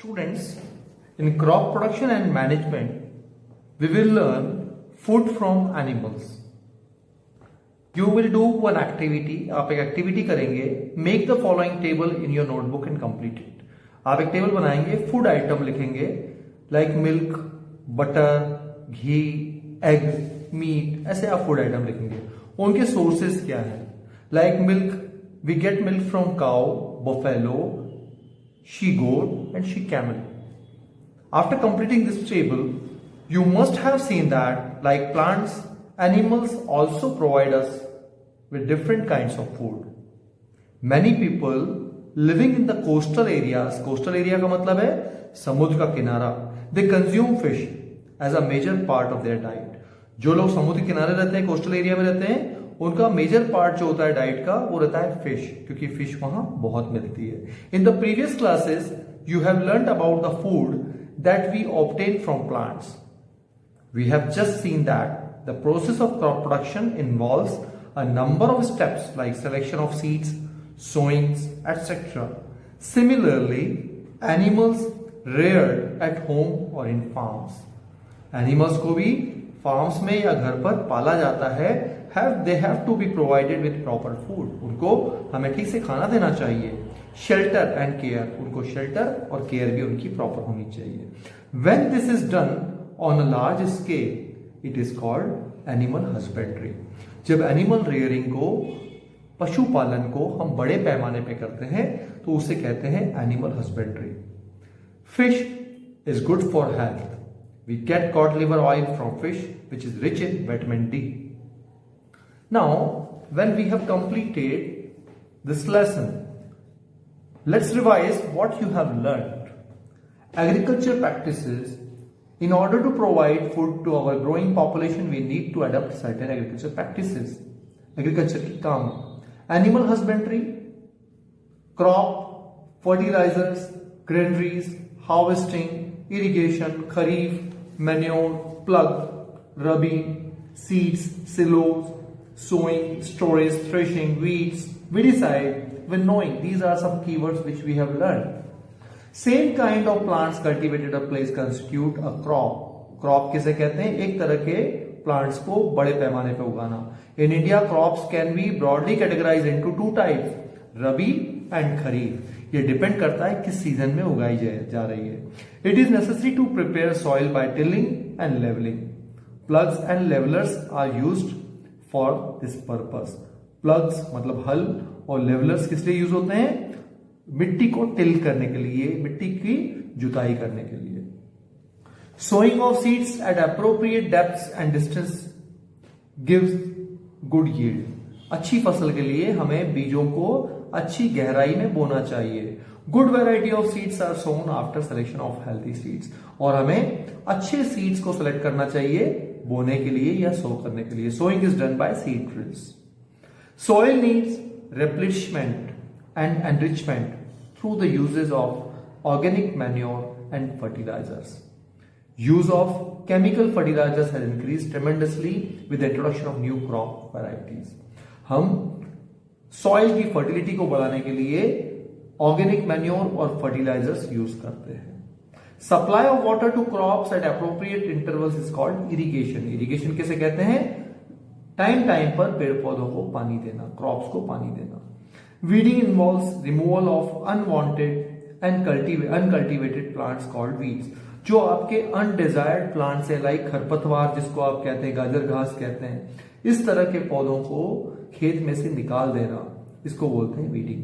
Students, in crop production and management, we will learn food from animals. You will do one activity. आप एक activity करेंगे. Make the following table in your notebook and complete it. आप एक table बनाएंगे, food item लिखेंगे like milk, butter, घी, egg, meat. ऐसे आप food item लिखेंगे. उनके सोर्सेस क्या है? Like milk, we get milk from cow, buffalo, she-goat and she-camel. After completing this table, you must have seen that like plants, animals also provide us with different kinds of food. Many people living in the coastal area का मतलब है समुद्र का किनारा, they consume fish as a major part of their diet. जो लोग समुद्र किनारे रहते हैं, कोस्टल एरिया में रहते हैं, उनका मेजर पार्ट जो होता है डाइट का वो रहता है फिश, क्योंकि फिश वहां बहुत मिलती है. In the previous classes you have learned about the food that we obtain from plants. We have just seen that the process of crop production involves a number of steps like selection of seeds, sowings etcetera. Similarly animals reared at home और in farms. Animals को भी farms में या घर पर पाला जाता है. They have to be provided with proper food. उनको हमें ठीक से खाना देना चाहिए. Shelter and care. उनको shelter और care भी उनकी proper होनी चाहिए. When this is done on a large scale, it is called animal husbandry. जब animal rearing को, पशुपालन को हम बड़े पैमाने पे करते हैं तो उसे कहते हैं animal husbandry. Fish is good for health. We get cod liver oil from fish, which is rich in vitamin D. Now, when we have completed this lesson, let's revise what you have learned. Agriculture practices. In order to provide food to our growing population, we need to adopt certain agriculture practices. Agriculture की काम. Animal husbandry, crop, fertilizers, granaries, harvesting, irrigation, kharif, manure, plug, rabi, seeds, silos, sowing, storage, threshing, weeds. We decide when knowing. These are some keywords which we have learned. Same kind of plants cultivated a place constitute a crop. Crop किसे कहते हैं? एक तरह के plants को बड़े पैमाने पे उगाना. In India, crops can be broadly categorized into two types, Rabi and Kharif. ये डिपेंड करता है किस सीजन में उगाई जा रही है. It is necessary to prepare soil by tilling and leveling. Plugs and levelers are used for this purpose. Plugs मतलब हल और levelers किस लिए यूज होते हैं? मिट्टी को टिल करने के लिए, मिट्टी की जुताई करने के लिए. Sowing of seeds at appropriate depths and distance gives good yield. अच्छी फसल के लिए हमें बीजों को अच्छी गहराई में बोना चाहिए. Good variety of seeds are sown after selection of healthy seeds. और हमें अच्छे सीड्स को सिलेक्ट करना चाहिए बोने के लिए या सो करने के लिए. Sowing is done by seed drills. Soil needs replenishment and enrichment through the uses of organic manure and fertilizers. Use of chemical fertilizers has increased tremendously with the introduction of new crop varieties. हम soil की fertility को बढ़ाने के लिए organic manure और fertilisers use करते हैं. Supply of water to crops at appropriate intervals is called irrigation. Irrigation किसे कहते हैं? टाइम टाइम पर पेड़ पौधों को पानी देना, क्रॉप्स को पानी देना. Weeding involves removal of unwanted and uncultivated plants called weeds. जो आपके अनडिजायर्ड प्लांट्स है लाइक खरपतवार जिसको आप कहते हैं, गाजर घास कहते हैं, इस तरह के पौधों को खेत में से निकाल देना, इसको बोलते हैं weeding.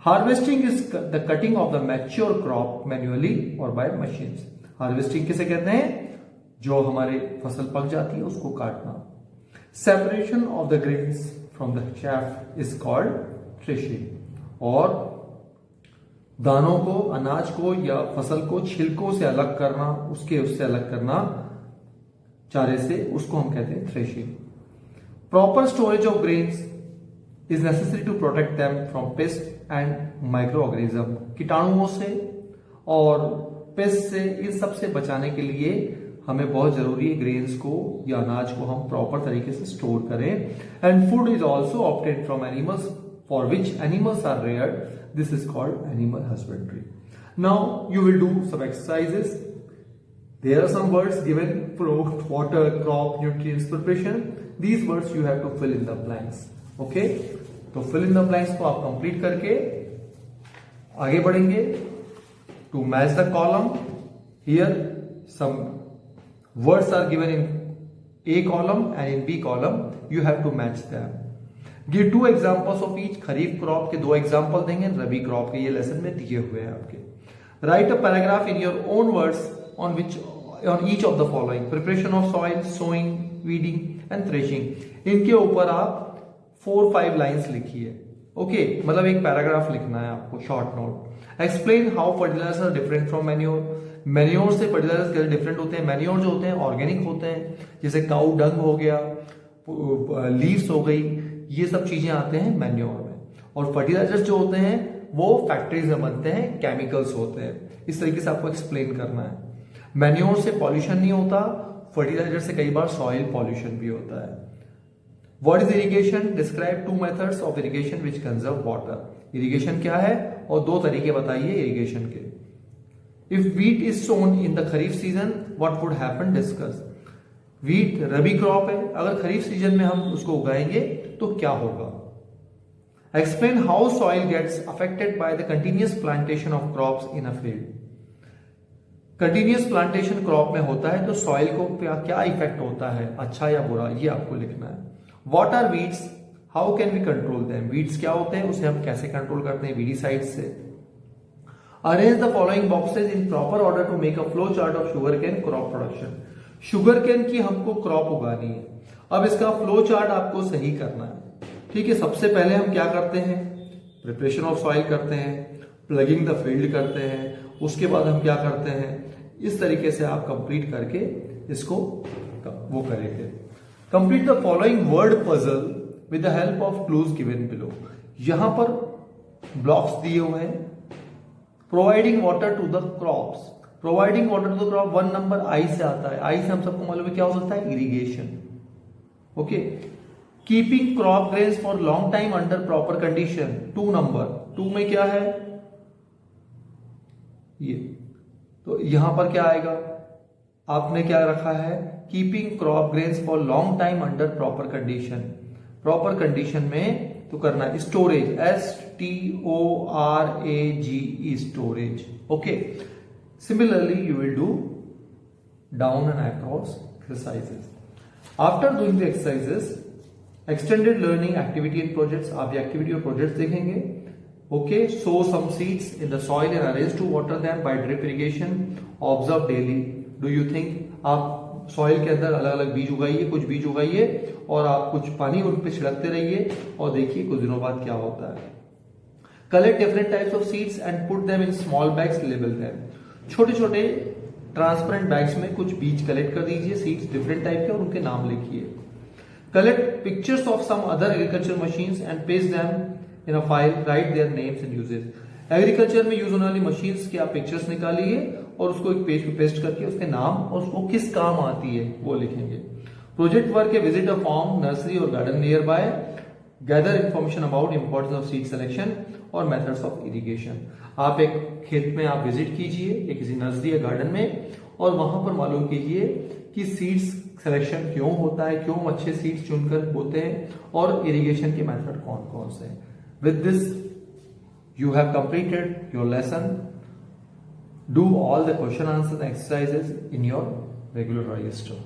Harvesting is the cutting of the mature crop manually और बाय मशीन्स. हार्वेस्टिंग किसे कहते हैं? जो हमारे फसल पक जाती है उसको काटना. Separation of the grains from the chaff is called threshing. और दानों को, अनाज को या फसल को छिलकों से अलग करना, उससे अलग करना चारे से, उसको हम कहते हैं threshing. Proper storage of grains is necessary to protect them from pests and microorganisms. कीटाणुओं से और पेस्ट से, इन सब से बचाने के लिए हमें बहुत जरूरी है ग्रेन्स को या अनाज को हम प्रॉपर तरीके से स्टोर करें. And food is also obtained from animals for which animals are reared. This is called animal husbandry. Now you will do some exercises. There are some words given: fruit, water, crop, nutrients, preparation. These words you have to fill in the blanks. Okay, तो fill in the blanks को आप complete करके आगे बढ़ेंगे. To match the column, here some words are given in A column and in B column. You have to match them. Give 2 examples of each. Kharif crop के 2 example देंगे, रबी crop के ये lesson में दिए हुए हैं आपके. Write a paragraph in your own words on each of the following: preparation of soil, sowing, weeding and threshing. इनके ऊपर आप 4-5 लाइन्स लिखिए. ओके, मतलब एक पैराग्राफ लिखना है आपको, short note. Explain how fertilisers are different from manure. Manure से फर्टिलाइजर्स कैसे डिफरेंट होते हैं. मैन्योर जो होते हैं ऑर्गेनिक होते हैं, जैसे काऊ डंग हो गया, लीव्स हो गई, ये सब चीजें आते हैं मैन्योर में. और फर्टिलाइजर्स जो होते हैं वो फैक्ट्रीज में बनते हैं, केमिकल्स होते हैं. इस तरीके से आपको एक्सप्लेन करना है. मैन्योर से पॉल्यूशन नहीं होता, फर्टिलाइजर से कई बार सॉइल पॉल्यूशन भी होता है. What is irrigation? Describe 2 methods of irrigation which conserve water. Irrigation क्या है और 2 तरीके बताइए इरिगेशन के. If wheat is sown in the kharif season, what would happen? Discuss. Wheat rabi crop है, अगर खरीफ सीजन में हम उसको उगाएंगे तो क्या होगा. Explain how soil gets affected by the continuous plantation of crops in a field. Continuous plantation crop में होता है तो सॉइल को क्या इफेक्ट होता है, अच्छा या बुरा, ये आपको लिखना है. What are weeds? How can we control them. Weeds क्या होते हैं, उसे हम कैसे कंट्रोल करते हैं, वीडीसाइड से. Arrange the following boxes in proper order to make a flow chart of sugarcane crop production. Sugarcane की हमको क्रॉप उगानी है. अब इसका फ्लो चार्ट आपको सही करना है. ठीक है, सबसे पहले हम क्या करते हैं, प्रिपरेशन ऑफ सॉइल करते हैं, प्लगिंग द फील्ड करते हैं, उसके बाद हम क्या करते हैं, इस तरीके से आप कंप्लीट करके इसको वो करेंगे. Complete the following word puzzle with the help of clues given below. यहां पर ब्लॉक्स दिए हुए हैं. Providing water to the crops. Providing water to the crop 1 number I से आता है. आई से हम सबको मालूम है क्या हो सकता है, irrigation. Okay. Keeping crop grains for long time under proper condition, 2 number. 2 में क्या है, ये. तो यहां पर क्या आएगा, आपने क्या रखा है, keeping crop grains for long time under proper condition. Proper condition में तो करना है storage, STORAGE, storage. Okay. Similarly you will do down and across exercises. After doing the exercises, extended learning activity and projects. आप ये activity और projects देखेंगे. Okay. Sow some seeds in the soil and arrange to water them by drip irrigation. Observe daily. Do you think, आप soil के अंदर अलग अलग बीज उगाइए, कुछ बीज उगाइए और आप कुछ पानी उन पे छिड़कते रहिए और देखिए कुछ दिनों बाद क्या होता है. Collect different types of seeds and put them in small bags, label them. छोटे छोटे ट्रांसपेरेंट बैग्स में कुछ बीज कलेक्ट कर दीजिए, सीड्स डिफरेंट टाइप के, और उनके नाम लिखिए. Collect pictures of some other agriculture machines and paste them in a file. Write their names and uses. Agriculture में यूज होने वाली मशीन्स के आप पिक्चर्स निकालिए और उसको एक पेज पे पेस्ट करके उसके नाम और उसको किस काम आती है वो लिखेंगे. प्रोजेक्ट वर्क है विजिट अ फार्म, नर्सरी और garden near by. Gather information about importance of seed selection और मेथड्स ऑफ इरिगेशन. आप एक खेत में आप विजिट कीजिए या किसी नर्सरी या गार्डन में और वहां पर मालूम कीजिए कि सीड्स सिलेक्शन क्यों होता है, क्यों अच्छे सीड्स चुनकर होते हैं और इरिगेशन के मेथड कौन कौन से हैं. With this you have completed your lesson. Do all the question answers and exercises in your regular register.